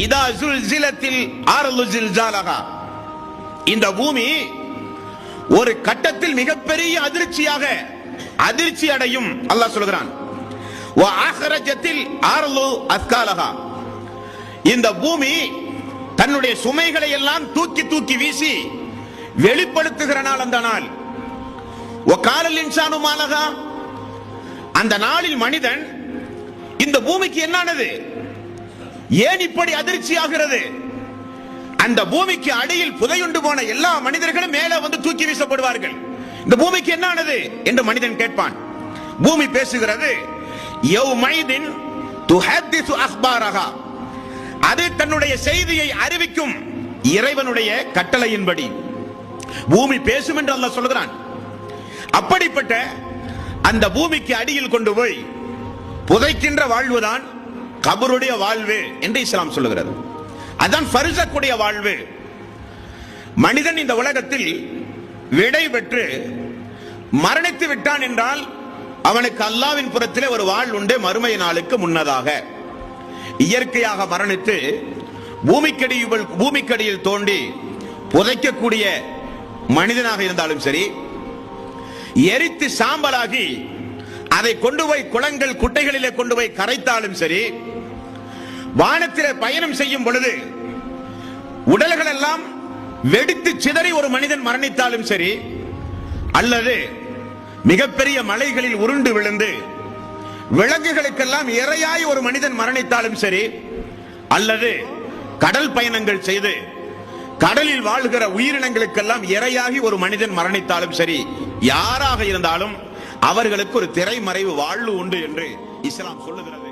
இதா ஸுல்ஸிலத்தில் அர்து ஸில்ஸாலஹா, இந்த பூமி ஒரு கட்டத்தில் மிகப்பெரிய அதிர்ச்சி அடையும். அல்லாஹ் சொல்கிறான் வ அஹ்ரஜத்தில் அர்து அஸ்காலஹா, இந்த பூமி தன்னுடைய சுமைகளை எல்லாம் தூக்கி தூக்கி வீசி வெளிப்படுத்துகிற நாள் அந்த நாள். வ காலல் இன்சானு மாலஹா, அந்த நாளில் மனிதன் இந்த பூமிக்கு என்னானது, ஏன் இப்படி அதிர்ச்சி ஆகிறது? அந்த பூமிக்கு அடியில் புதையுண்டு போன எல்லா மனிதர்களும் மேலே வந்து தூக்கி வீசப்படுவார்கள். இந்த பூமிக்கு என்னானது என்று மனிதன் கேட்பான். பூமி பேசுகிறது, யௌமைதின் துஹத்திசு அக்பாரஹா, அது தன்னுடைய செய்தியை அறிவிக்கும் இறைவனுடைய கட்டளையின்படி பூமி பேசும் என்று அல்லாஹ் சொல்கிறான். அப்படிப்பட்ட அந்த பூமிக்கு அடியில் கொண்டு போய் புதைக்கின்ற வாழ்வுதான் கபருடைய வாழ்வு என்று இஸ்லாம் சொல்லுகிறது. அதான் ஃபர்ஸக்குடைய வாழ்வு. மனிதன் இந்த உலகத்தில் விடை பெற்று மரணித்து விட்டான் என்றால் அவனுக்கு அல்லாஹ்வின் புறத்திலே ஒரு வாழ் உண்டு. மறுமை நாளுக்கு முன்னதாக இயற்கையாக மரணித்து பூமிக்கடியில் தோண்டி புதைக்கக்கூடிய மனிதனாக இருந்தாலும் சரி, எரித்து சாம்பலாகி அதை கொண்டு போய் குளங்கள் குட்டைகளிலே கொண்டு போய் கரைத்தாலும் சரி, வானத்திலே பயணம் செய்யும் பொழுது உடல்கள் எல்லாம் வெடித்து சிதறி ஒரு மனிதன் மரணித்தாலும் சரி, அல்லது மிகப்பெரிய மலைகளில் உருண்டு விழுந்து விலங்குகளுக்கெல்லாம் இரையாய் ஒரு மனிதன் மரணித்தாலும் சரி, அல்லது கடல் பயணங்கள் செய்து கடலில் வாழ்கிற உயிரினங்களுக்கெல்லாம் இரையாகி ஒரு மனிதன் மரணித்தாலும் சரி, யாராக இருந்தாலும் அவர்களுக்கு ஒரு திரைமறைவு வாழ்வு உண்டு என்று இஸ்லாம் சொல்லுகிறது.